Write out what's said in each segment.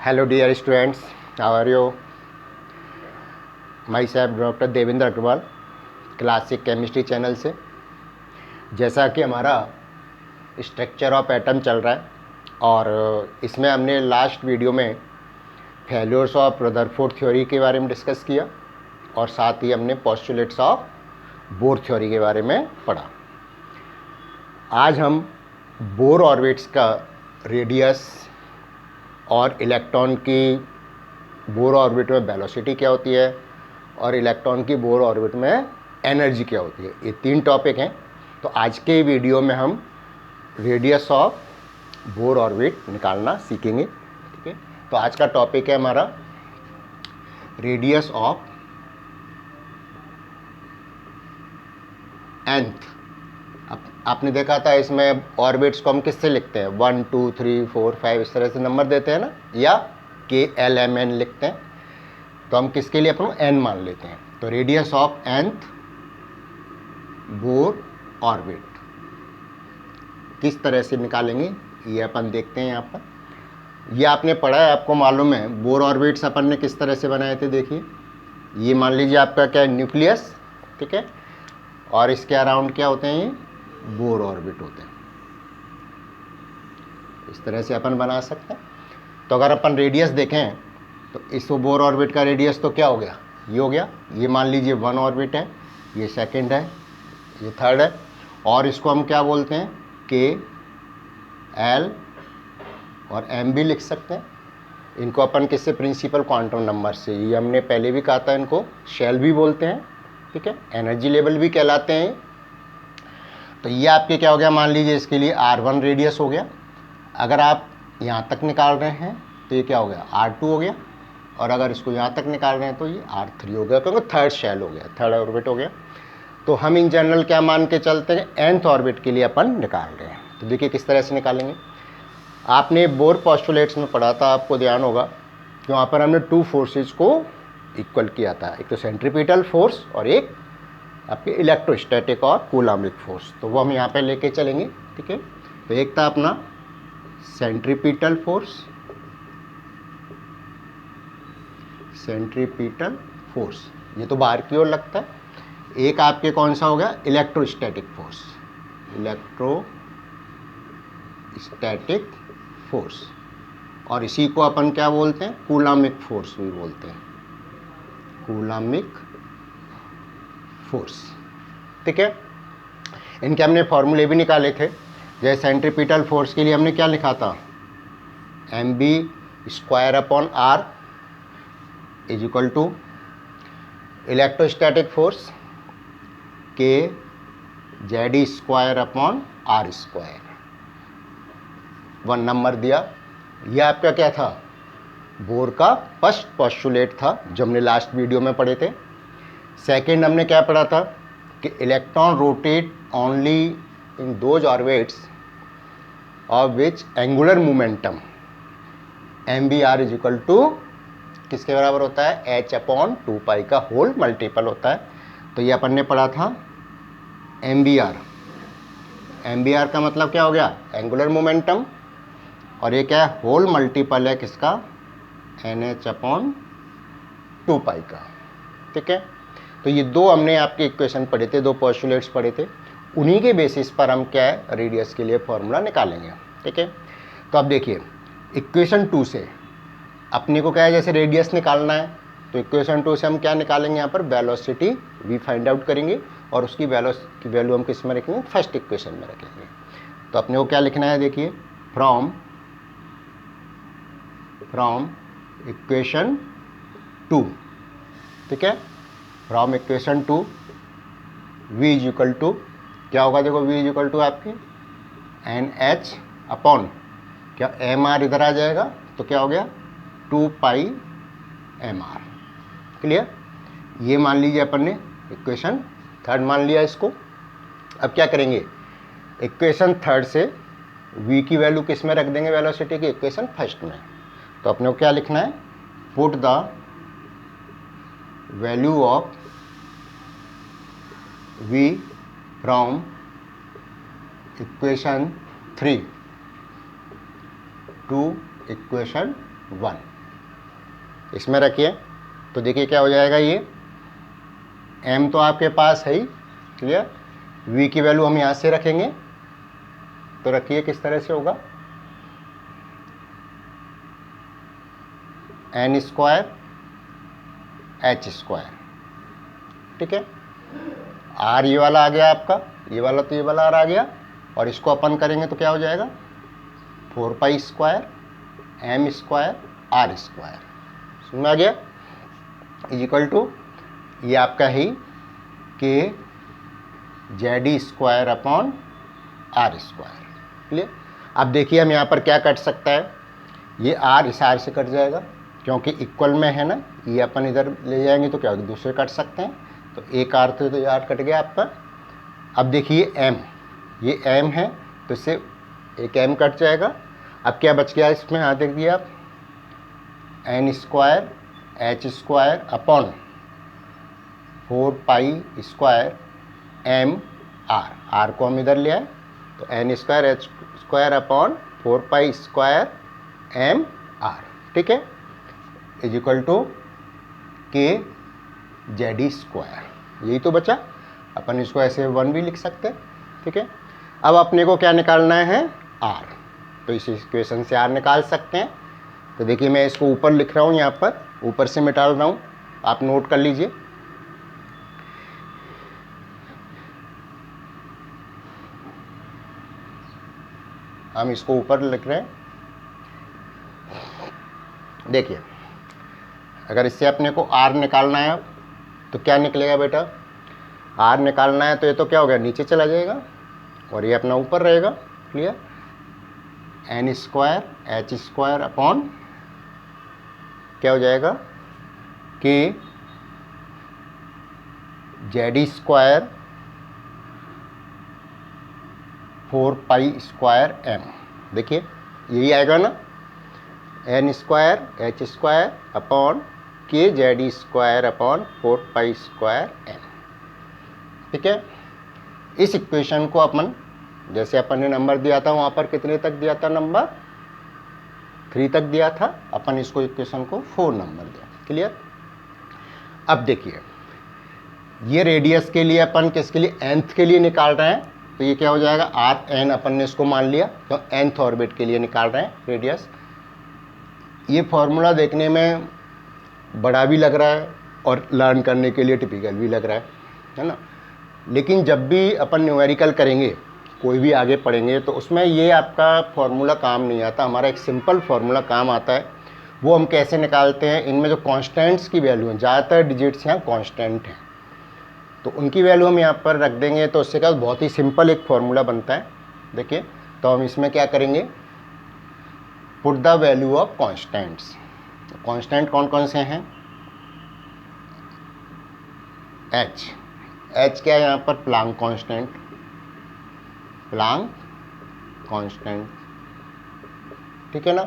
Hello dear students, how are you? Myself doctor Devendra Agrawal, classic chemistry channel से। जैसा कि हमारा स्ट्रक्चर ऑफ एटम चल रहा है और इसमें हमने लास्ट वीडियो में फेल्योर्स ऑफ रदरफोर्ड थ्योरी के बारे में डिस्कस किया और साथ ही हमने पोस्टुलेट्स ऑफ बोर थ्योरी के बारे में पढ़ा। आज हम बोर ऑर्बिट्स का रेडियस और इलेक्ट्रॉन की बोर ऑर्बिट में वेलोसिटी क्या होती है और इलेक्ट्रॉन की बोर ऑर्बिट में एनर्जी क्या होती है, ये तीन टॉपिक हैं। तो आज के वीडियो में हम रेडियस ऑफ बोर ऑर्बिट निकालना सीखेंगे। ठीक है, तो आज का टॉपिक है हमारा रेडियस ऑफ nth। आपने देखा था इसमें ऑर्बिट्स को हम किससे लिखते हैं, 1 2 3 4 5 इस तरह से नंबर देते हैं ना, या KLMN लिखते हैं। तो हम किसके लिए अपन n मान लेते हैं। तो radius of nth Bohr orbit किस तरह से निकालेंगे ये अपन देखते हैं। यहाँ पर ये आपने पढ़ा है, आपको मालूम है बोर ऑर्बिट्स अपन ने किस तरह से बनाए थे। देखिए, ये मान लीजिए आपका क्या है, न्यूक्लियस। ठीक है, और इसके अराउंड क्या होते हैं, ये बोर ऑर्बिट होते हैं। इस तरह से अपन बना सकते हैं। तो अगर अपन रेडियस देखें तो इस बोर ऑर्बिट का रेडियस तो क्या हो गया, ये हो गया। ये मान लीजिए 1 ऑर्बिट है, ये सेकंड है, ये थर्ड है, और इसको हम क्या बोलते हैं, KL और M भी लिख सकते हैं। इनको अपन किससे, प्रिंसिपल क्वांटम नंबर से, ये हमने पहले भी कहा था, इनको शेल भी बोलते हैं। ठीक है, एनर्जी लेवल भी कहलाते हैं। तो ये आपके क्या हो गया, मान लीजिए इसके लिए R1 रेडियस हो गया। अगर आप यहाँ तक निकाल रहे हैं तो ये क्या हो गया, R2 हो गया, और अगर इसको यहाँ तक निकाल रहे हैं तो ये R3 हो गया, क्योंकि थर्ड शेल हो गया, थर्ड ऑर्बिट हो गया। तो हम इन जनरल क्या मान के चलते हैं, nth ऑर्बिट के लिए अपन निकाल रहे हैं। तो देखिए किस तरह से निकालेंगे। आपने बोर पोस्टुलेट्स में पढ़ा था, आपको ध्यान होगा कि वहाँ पर हमने 2 फोर्सेज को इक्वल किया था, एक तो सेंट्रीपिटल फोर्स और एक आपके इलेक्ट्रोस्टैटिक और कूलाम्बिक फोर्स। तो वो हम यहाँ पे लेके चलेंगे। ठीक है, तो एक था अपना सेंट्रीपिटल फोर्स, सेंट्रीपिटल फोर्स ये तो बाहर की ओर लगता है। एक आपके कौन सा हो गया, इलेक्ट्रोस्टैटिक फोर्स, इलेक्ट्रोस्टैटिक फोर्स, और इसी को अपन क्या बोलते हैं, कूलाम्बिक फोर्स भी बोलते हैं, कूलाम्बिक फोर्स। ठीक है, इनके हमने फॉर्मूले भी निकाले थे। जैसे सेंट्रीपिटल फोर्स के लिए हमने क्या लिखा था, mv² is equal to electrostatic force kZe²/r²। 1 number दिया। यह आपका क्या था, बोर का फर्स्ट पोस्टुलेट था जो हमने लास्ट वीडियो में पढ़े थे। सेकेंड हमने क्या पढ़ा था कि electron rotate only in those orbits of which angular momentum mvr is equal to किसके बराबर होता है, h/2π का होल मल्टीपल होता है। तो ये अपन ने पढ़ा था mvr। mvr का मतलब क्या हो गया, एंगुलर मोमेंटम, और ये क्या है, होल मल्टीपल है किसका, nh/2π का। ठीक है, तो ये दो हमने आपके इक्वेशन पढ़े थे, 2 पोस्टुलेट्स पढ़े थे। उन्हीं के बेसिस पर हम क्या है, रेडियस के लिए फॉर्मूला निकालेंगे। ठीक है, तो अब देखिए इक्वेशन 2 से अपने को क्या है, जैसे रेडियस निकालना है तो इक्वेशन 2 से हम क्या निकालेंगे, यहाँ पर वेलोसिटी वी फाइंड आउट करेंगे, और उसकी वैल्यू हम किस में रखेंगे, फर्स्ट इक्वेशन में रखेंगे। तो अपने को क्या लिखना है, देखिए फ्रॉम इक्वेशन 2। ठीक है, from equation 2 v is equal to क्या होगा, देखो v इज इक्वल टू आपकी NH अपॉन क्या mr, इधर आ जाएगा तो क्या हो गया 2πmr। क्लियर, ये मान लीजिए अपन ने इक्वेशन 3 मान लिया इसको। अब क्या करेंगे, इक्वेशन 3 से v की वैल्यू किस में रख देंगे, वेलोसिटी की, इक्वेशन 1 में। तो अपने को क्या लिखना है, put the value of v from equation 3 to equation 1। इसमें रखिए तो देखिए क्या हो जाएगा, ये m तो आपके पास है ही, क्लियर। v की वैल्यू हम यहाँ से रखेंगे, तो रखिए किस तरह से होगा, n स्क्वायर h स्क्वायर, ठीक है। r ये वाला आ गया आपका, ये वाला तो ये वाला r आ गया, और इसको अपन करेंगे तो क्या हो जाएगा 4 pi square m square r square, समझ में आ गया, इज इक्वल टू ये आपका ही K Z square upon R square, clear. अब देखिए हम यहाँ पर क्या कट सकता है, ये आर इस आर से कट जाएगा क्योंकि इक्वल में है ना, ये अपन इधर ले जाएंगे तो क्या होगा, दूसरे कट सकते हैं, तो एक आर थे तो ये आर कट गया आपका। अब देखिए एम, ये एम है तो इससे एक एम कट जाएगा। अब क्या बच गया इसमें, हाँ देखिए आप, N square H square upon 4 pi square M R, R को हम इधर ले आए तो N square H square upon 4 pi square M R, ठीक है, is equal to K Z square. यही तो बचा, अपन इसको ऐसे 1 भी लिख सकते हैं, ठीक है। अब अपने को क्या निकालना है, आर, तो इस इक्वेशन से आर निकाल सकते हैं। तो देखिए मैं इसको ऊपर लिख रहा हूँ, यहाँ पर ऊपर से मिटा रहा हूँ, आप नोट कर लीजिए। हम इसको ऊपर लिख रहे हैं, देखिए अगर इससे अपने को r निकालना है तो क्या निकलेगा बेटा, r निकालना है तो ये तो क्या हो गया, नीचे चला जाएगा और ये अपना ऊपर रहेगा, clear. N square H square upon क्या हो जाएगा कि Z square 4 pi square M, देखिए यही आएगा ना, N square H square upon के Z square upon 4 pi square M, ठीक है। इस इक्वेशन को अपन, जैसे अपन ने नंबर दिया था वहाँ पर कितने तक दिया था, नंबर 3 तक दिया था, अपन इसको इक्वेशन को 4 नंबर दिया, क्लियर। अब देखिए ये रेडियस के लिए अपन किसके लिए, nth के लिए निकाल रहे हैं, तो ये क्या हो जाएगा आर एन, अपन ने इसको मान लिया तो nth ऑर्बिट के लिए निकाल रहे हैं रेडियस। ये फॉर्मूला देखने में बड़ा भी लग रहा है और लर्न करने के लिए टिपिकल भी लग रहा है ना, लेकिन जब भी अपन न्यूमेरिकल करेंगे, कोई भी आगे पढ़ेंगे, तो उसमें ये आपका फॉर्मूला काम नहीं आता। हमारा एक सिंपल फार्मूला काम आता है। वो हम कैसे निकालते हैं, इनमें जो कांस्टेंट्स की वैल्यू हैं, ज़्यादातर डिजिट्स यहाँ कांस्टेंट हैं, तो उनकी वैल्यू हम यहाँ पर रख देंगे, तो उससे क्या बहुत ही सिंपल एक फार्मूला बनता है। देखिए तो हम इसमें क्या करेंगे, put the value of constants. Constant कौन कौन से हैं, एच, एच क्या है यहाँ पर, प्लांक कांस्टेंट, प्लांक कांस्टेंट, ठीक है ना।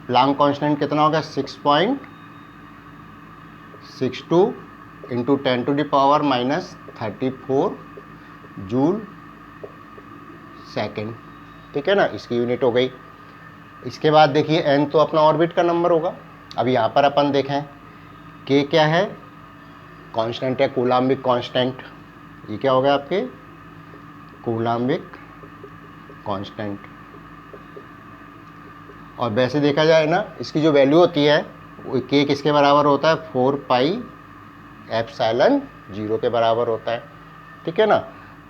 प्लांक कांस्टेंट कितना होगा, 6.62 इंटू 10⁻⁻34 जूल सेकेंड, ठीक है ना, इसकी यूनिट हो गई। इसके बाद देखिए एन तो अपना ऑर्बिट का नंबर होगा। अब यहाँ पर अपन देखें के क्या है, कांस्टेंट है, कूलाम्बिक कांस्टेंट, ये क्या हो गया आपके कूलाम्बिक कांस्टेंट। और वैसे देखा जाए ना, इसकी जो वैल्यू होती है वो के किसके बराबर होता है, 4 पाई एप्सिलॉन 0 के बराबर होता है, ठीक है ना।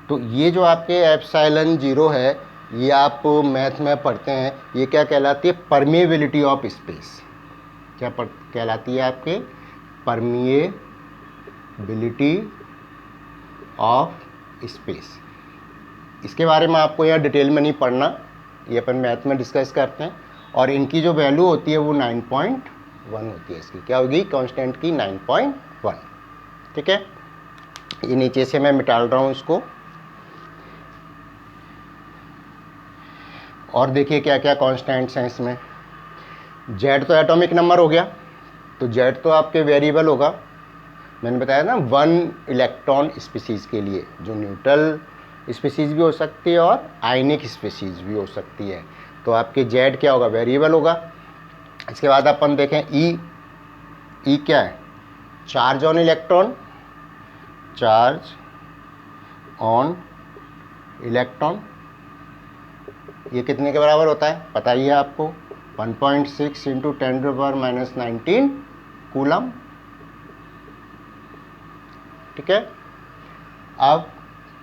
तो ये जो आपके एप्सिलॉन 0 है, ये आप मैथ में पढ़ते हैं, ये क्या कहलाती है, परमिएबिलिटी ऑफ स्पेस। क्या कहलाती है आपके, परमिएबिलिटी ऑफ स्पेस। इसके बारे में आपको यहाँ डिटेल में नहीं पढ़ना, ये अपन मैथ में डिस्कस करते हैं। और इनकी जो वैल्यू होती है वो 9.1 होती है। इसकी क्या होगी, कांस्टेंट की 9.1, ठीक है। ये नीचे से मैं मिटाल रहा हूँ इसको। और देखिए क्या क्या कांस्टेंट्स हैं इसमें। जेड तो एटॉमिक नंबर हो गया, तो जेड तो आपके वेरिएबल होगा। मैंने बताया ना 1 इलेक्ट्रॉन स्पीसीज़ के लिए, जो न्यूट्रल स्पीसीज़ भी हो सकती है और आयनिक स्पीसीज़ भी हो सकती है, तो आपके जेड क्या होगा, वेरिएबल होगा। इसके बाद अपन देखें ई, ई क्या है? Charge on electron, charge on electron. ये कितने के बराबर होता है पता ही है आपको, 1.6 इंटू 10⁻⁻19 कूलम। ठीक है, अब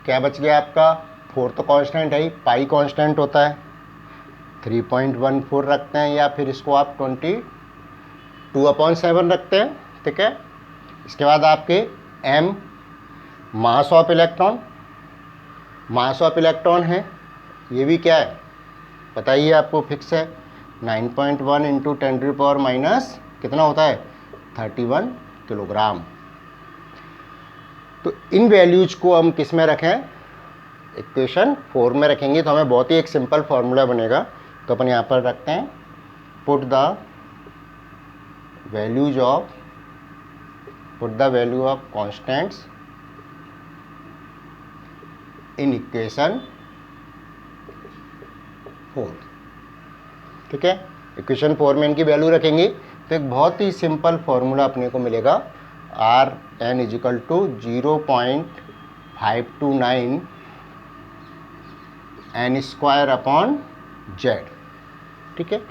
क्या बच गया आपका? 4 तो कांस्टेंट है ही, पाई कांस्टेंट होता है, 3.14 रखते हैं, या फिर इसको आप 22/7 रखते हैं। ठीक है, इसके बाद आपके m mass of electron, mass of electron है, ये भी क्या है पता ही है आपको, फिक्स है, 9.1 इंटू 10⁻⁻, कितना होता है? 31 किलोग्राम। तो इन वैल्यूज को हम किस में रखें? इक्वेशन 4 में रखेंगे तो हमें बहुत ही एक सिंपल फॉर्मूला बनेगा। तो अपन यहाँ पर रखते हैं, put the value of constants in equation 4। ठीक है, इक्वेशन 4 में इनकी वैल्यू रखेंगे तो एक बहुत ही सिंपल फॉर्मूला अपने को मिलेगा, R N is equal to 0.529 N square upon Z. ठीक है,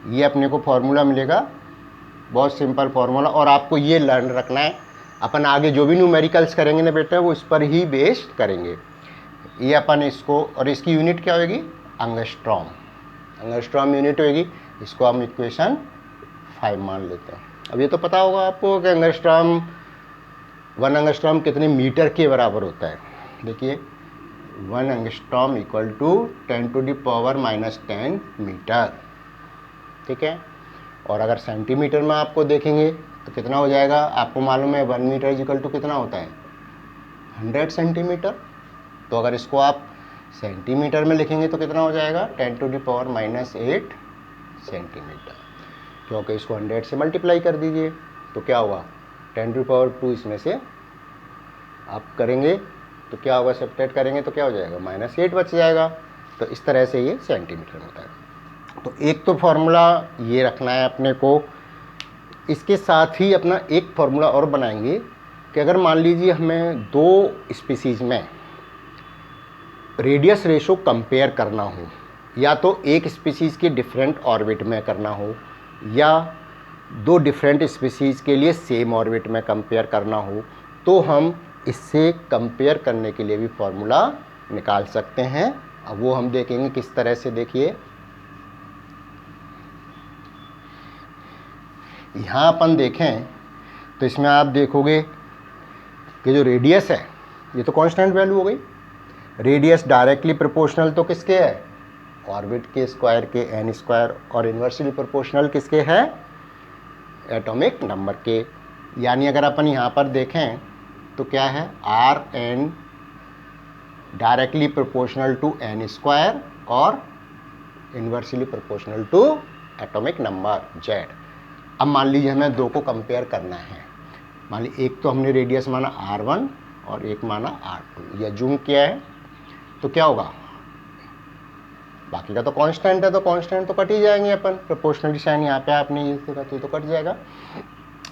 ये अपने को फॉर्मूला मिलेगा, बहुत सिंपल फॉर्मूला। और आपको ये लर्न रखना है, अपन आगे जो भी न्यूमेरिकल्स करेंगे ना बेटा, वो इस पर ही बेस्ड करेंगे। ये अपन इसको, और इसकी यूनिट क्या होगी? एंगस्ट्रॉम, एंगस्ट्रॉम यूनिट होगी। इसको हम इक्वेशन 5 मान लेते हैं। अब ये तो पता होगा आपको कि एंगस्ट्रॉम, 1 एंगस्ट्रॉम कितने मीटर के बराबर होता है। देखिए 1 एंगस्ट्रॉम इक्वल टू 10⁻⁻10 मीटर। ठीक है, और अगर सेंटीमीटर में आपको देखेंगे तो कितना हो जाएगा? आपको मालूम है 1 मीटर इक्वल टू कितना होता है? 100 सेंटीमीटर। तो अगर इसको आप सेंटीमीटर में लिखेंगे तो कितना हो जाएगा? 10⁻⁻8 सेंटीमीटर, क्योंकि इसको 100 से मल्टीप्लाई कर दीजिए तो क्या होगा? 10⁻2 इसमें से आप करेंगे तो क्या होगा? सब्ट्रैक्ट करेंगे तो क्या हो जाएगा? -8 बच जाएगा। तो इस तरह से ये सेंटीमीटर में होता है। तो एक तो फॉर्मूला ये रखना है अपने को। इसके साथ ही अपना एक फॉर्मूला और बनाएंगे कि अगर मान लीजिए हमें 2 स्पीसीज में रेडियस रेशो कंपेयर करना हो, या तो एक स्पीसीज़ के डिफरेंट ऑर्बिट में करना हो, या 2 डिफरेंट स्पीसीज़ के लिए सेम ऑर्बिट में कंपेयर करना हो, तो हम इससे कंपेयर करने के लिए भी फॉर्मूला निकाल सकते हैं। अब वो हम देखेंगे किस तरह से। देखिए यहाँ अपन देखें तो इसमें आप देखोगे कि जो रेडियस है ये तो कांस्टेंट वैल्यू हो गई। रेडियस डायरेक्टली प्रोपोर्शनल तो किसके है? ऑर्बिट के स्क्वायर के, एन स्क्वायर, और इन्वर्सली प्रोपोर्शनल किसके है? एटॉमिक नंबर के। यानी अगर अपन यहाँ पर देखें तो क्या है? R N directly proportional to N square और inversely proportional to atomic number Z. अब मान लीजिए हमें 2 को कंपेयर करना है। मान लीजिए एक तो हमने रेडियस माना R1 और एक माना R2, या जूम किया है तो क्या होगा? बाकी का तो कांस्टेंट है, तो कांस्टेंट तो कट ही जाएंगे अपन। प्रोपोर्शनल साइन यहाँ पे आपने यूज किया तो कट जाएगा।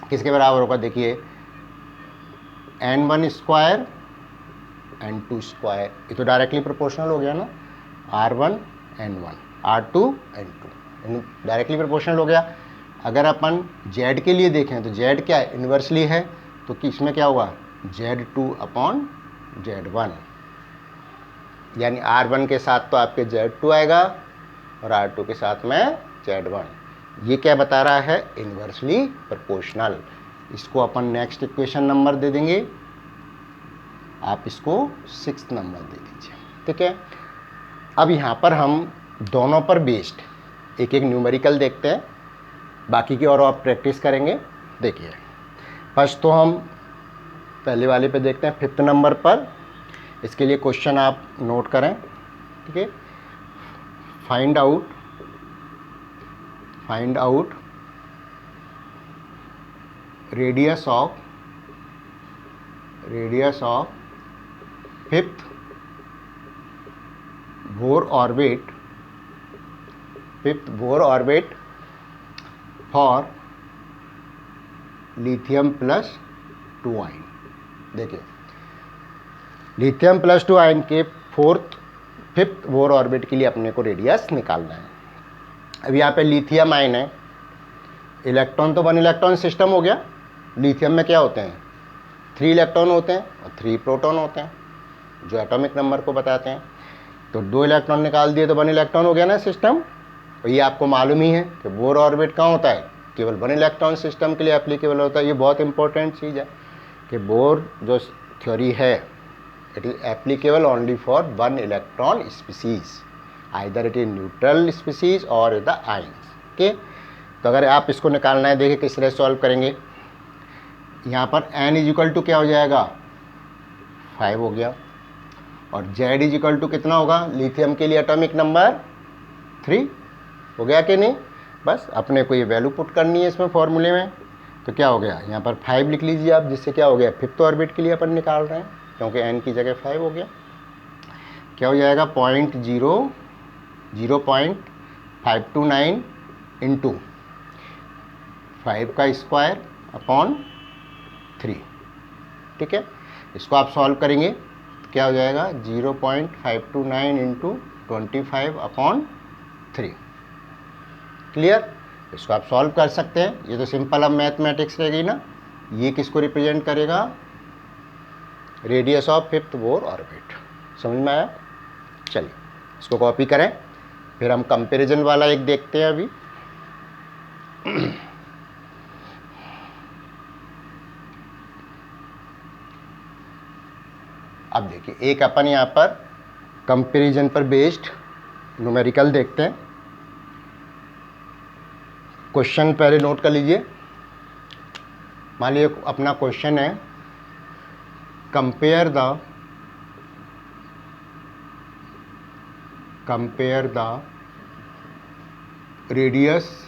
किसके बराबर होगा? देखिए n1 स्क्वायर n2 स्क्वायर, ये तो डायरेक्टली प्रोपोर्शनल हो गया ना। R1 n1, R2 n2, directly proportional हो गया। अगर अपन z के लिए देखें तो z क्या है? इन्वर्सली है, तो इसमें क्या होगा? Z2 अपॉन Z1, यानी R1 के साथ तो आपके Z2 आएगा और R2 के साथ में Z1। ये क्या बता रहा है? Inversely proportional. इसको अपन नेक्स्ट इक्वेशन नंबर दे देंगे, आप इसको 6th नंबर दे दीजिए। ठीक है, अब यहाँ पर हम दोनों पर बेस्ड एक एक न्यूमेरिकल देखते हैं, बाकी की और आप प्रैक्टिस करेंगे। देखिए फर्स्ट तो हम पहले वाले पे देखते हैं 5th नंबर पर। इसके लिए क्वेश्चन आप नोट करें। ठीक है, find out radius of 5th Bohr orbit for lithium plus 2 ion. देखिए लिथियम प्लस 2 आयन के फिफ्थ बोर ऑर्बिट के लिए अपने को रेडियस निकालना है। अब यहाँ पे लिथियम आयन है, इलेक्ट्रॉन तो 1 इलेक्ट्रॉन सिस्टम हो गया। लिथियम में क्या होते हैं 3 इलेक्ट्रॉन होते हैं और 3 प्रोटॉन होते हैं जो एटॉमिक नंबर को बताते हैं। तो 2 इलेक्ट्रॉन निकाल दिए तो 1 इलेक्ट्रॉन हो गया ना सिस्टम। और ये आपको मालूम ही है कि बोर ऑर्बिट कहाँ होता है, केवल 1 इलेक्ट्रॉन सिस्टम के लिए एप्लीकेबल होता है। ये बहुत इंपॉर्टेंट चीज़ है कि बोर जो थ्योरी है it is applicable only for 1 electron species, either it is neutral species और द आयंस। ओके, तो अगर आप इसको निकालना है, देखिए किस तरह सॉल्व करेंगे। यहाँ पर n इजिकल टू क्या हो जाएगा 5 हो गया, और z इजिकल टू कितना होगा लिथियम के लिए एटॉमिक नंबर 3 हो गया कि नहीं। बस अपने को ये वैल्यू पुट करनी है इसमें फॉर्मूले में। तो क्या हो गया यहाँ पर 5 लिख लीजिए आप, जिससे क्या हो गया फिफ्थ ऑर्बिट के लिए अपन निकाल रहे हैं क्योंकि n की जगह 5 हो गया। क्या हो जाएगा 0.529 इंटू 5 का स्क्वायर अपॉन 3। ठीक है, इसको आप सॉल्व करेंगे तो क्या हो जाएगा 0.529 इंटू 25 अपॉन 3। क्लियर, इसको आप सॉल्व कर सकते हैं। ये तो सिंपल अब मैथमेटिक्स रहेगी ना। ये किसको रिप्रेजेंट करेगा radius of fifth Bohr orbit. समझ में आया। चलिए इसको कॉपी करें, फिर हम कंपैरिजन वाला एक देखते हैं अभी। अब देखिए एक अपन यहाँ पर कंपैरिजन पर बेस्ड न्यूमेरिकल देखते हैं। क्वेश्चन पहले नोट कर लीजिए। मान लीजिए अपना क्वेश्चन है compare the radius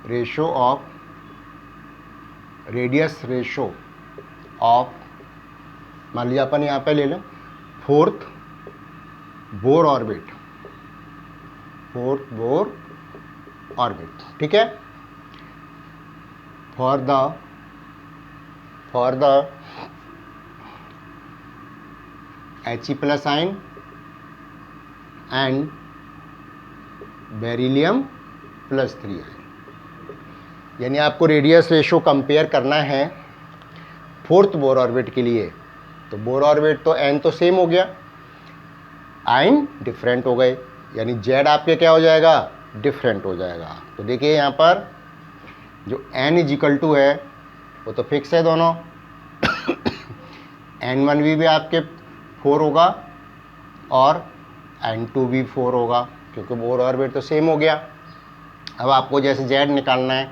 ratio of मान लिया अपन यहाँ पे ले लें फोर्थ बोर ऑर्बिट। ठीक है, for the He plus ion and beryllium plus 3 ion. यानी आपको रेडियस रेशो कंपेयर करना है फोर्थ बोर ऑर्बिट के लिए। तो बोर ऑर्बिट तो n तो सेम हो गया, आयन डिफरेंट हो गए, यानी z आपके क्या हो जाएगा डिफरेंट हो जाएगा। तो देखिए यहाँ पर जो n इजिकल टू है वो तो फिक्स है दोनों। n1 भी आपके 4 होगा और n2 भी 4 होगा क्योंकि बोर ऑर्बिट तो सेम हो गया। अब आपको जैसे z निकालना है,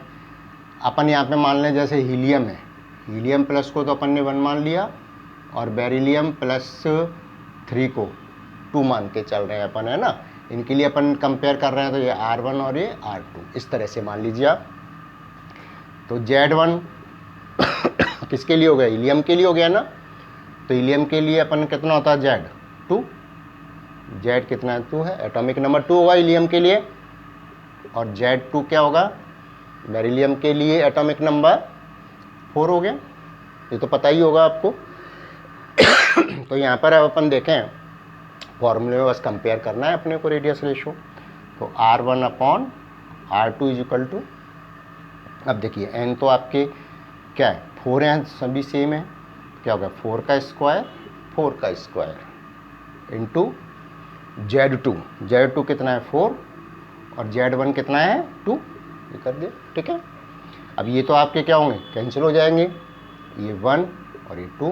अपन यहाँ पे मान लें जैसे हीलियम है, हीलियम प्लस को तो अपन ने 1 मान लिया और बेरिलियम प्लस 3 को 2 मान के चल रहे हैं अपन, है ना। इनके लिए अपन कंपेयर कर रहे हैं, तो ये R1 और ये R2 इस तरह से मान लीजिए आप। तो Z1 किसके लिए हो गया हीलियम के लिए हो गया ना। तो हीलियम के लिए अपन कितना होता है Z2, Z कितना है 2 है, एटॉमिक नंबर 2 होगा हीलियम के लिए। और Z2 क्या होगा बेरिलियम के लिए एटॉमिक नंबर 4 हो गया, ये तो पता ही होगा आपको। तो यहाँ पर अब अपन देखें फॉर्मूले में बस कंपेयर करना है अपने को रेडियस रेशो। तो R1 upon R2 is equal to, अब देखिए n तो आपके क्या है 4 हैं, सभी सेम है। क्या होगा 4 का स्क्वायर इंटू Z2 कितना है 4 और Z1 कितना है 2, ये कर दिए। ठीक है, अब ये तो आपके क्या होंगे कैंसिल हो जाएंगे, ये 1 और ये 2।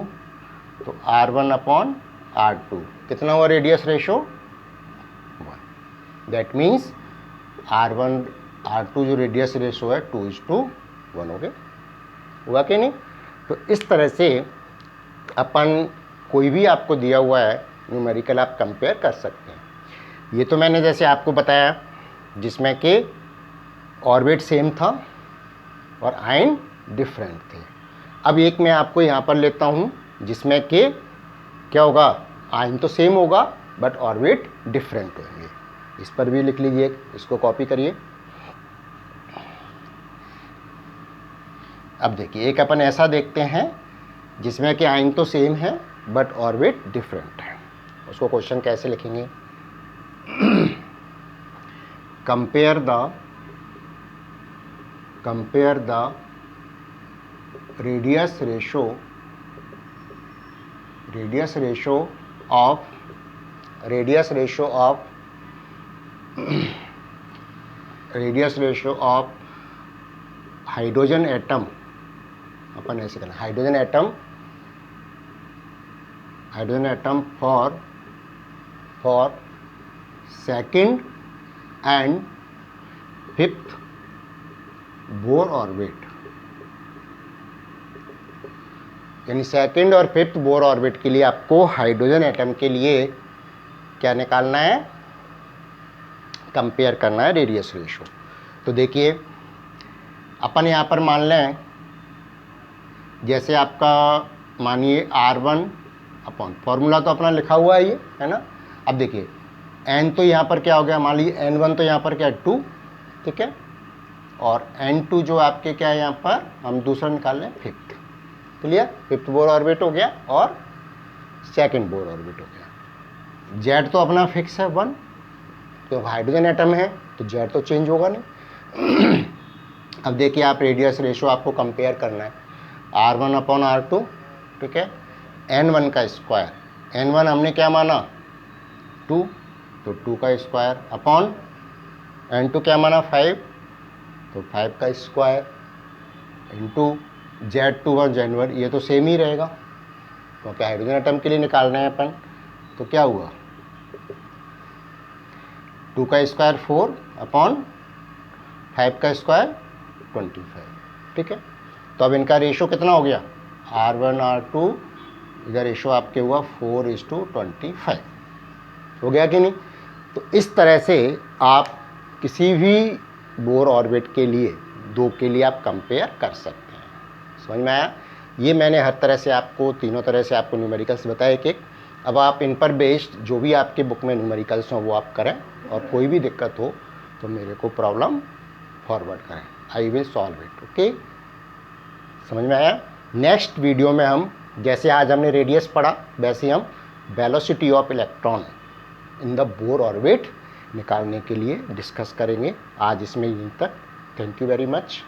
तो R1 अपॉन R2 कितना हुआ radius ratio 1। That means R1 R2 जो रेडियस रेशो है 2:1 हो गया, हुआ कि नहीं। तो इस तरह से अपन कोई भी आपको दिया हुआ है न्यूमेरिकल आप कंपेयर कर सकते हैं। ये तो मैंने जैसे आपको बताया जिसमें कि ऑर्बिट सेम था और आयन डिफरेंट थे। अब एक मैं आपको यहाँ पर लेता हूँ जिसमें कि क्या होगा आयन तो सेम होगा बट ऑर्बिट डिफरेंट होंगे। इस पर भी लिख लीजिए, इसको कॉपी करिए। अब देखिए एक अपन ऐसा देखते हैं जिसमें कि आइन तो सेम है बट ऑर्बिट डिफरेंट है। उसको क्वेश्चन कैसे लिखेंगे? Compare the radius ratio of hydrogen atom, अपन ऐसे करना, hydrogen atom for second and fifth Bohr orbit, यानी सेकंड और फिफ्थ बोर ऑर्बिट के लिए आपको हाइड्रोजन एटम के लिए क्या निकालना है? कंपेयर करना है रेडियस रेशो। तो देखिए अपन यहाँ पर मान लें, जैसे आपका मानिए R1 अपॉन, फॉर्मूला तो अपना लिखा हुआ है ये, है ना। अब देखिए n तो यहाँ पर क्या हो गया, मान लीजिए n1 तो यहाँ पर क्या है 2, ठीक है, और n2 जो आपके क्या है यहाँ पर हम दूसरा निकाल लें fifth, clear. Fifth Bohr orbit हो गया और सेकंड बोर ऑर्बिट हो गया। जेड तो अपना फिक्स है 1, तो हाइड्रोजन एटम है तो जेड तो चेंज होगा नहीं। अब देखिए आप रेडियस रेशो आपको कंपेयर करना है R1 अपॉन R2, ठीक है, N1 का स्क्वायर, N1 हमने क्या माना 2, तो 2 का स्क्वायर अपॉन N2 क्या माना 5, तो 5 का स्क्वायर इंटू Z21 Z1, ये तो सेम ही रहेगा क्योंकि हाइड्रोजन एटम के लिए निकाल रहे हैं अपन। तो क्या हुआ 2 का स्क्वायर 4 अपॉन 5 का स्क्वायर 25, ठीक है। तो अब इनका रेशो कितना हो गया R1 R2, इधर रेशो आपके हुआ 4:25, हो गया कि नहीं। तो इस तरह से आप किसी भी बोर ऑर्बिट के लिए दो के लिए आप कंपेयर कर सकते हैं। समझ में आया? ये मैंने हर तरह से आपको, तीनों तरह से आपको न्यूमेरिकल्स बताए एक एक। अब आप इन पर बेस्ड जो भी आपके बुक में न्यूमेरिकल्स हों वो आप करें, और कोई भी दिक्कत हो तो मेरे को प्रॉब्लम फॉरवर्ड करें, I will solve it. Okay, समझ में आया? नेक्स्ट वीडियो में हम, जैसे आज हमने रेडियस पढ़ा वैसे हम velocity of electron in the Bohr orbit निकालने के लिए डिस्कस करेंगे। आज इसमें यहीं तक। Thank you very much.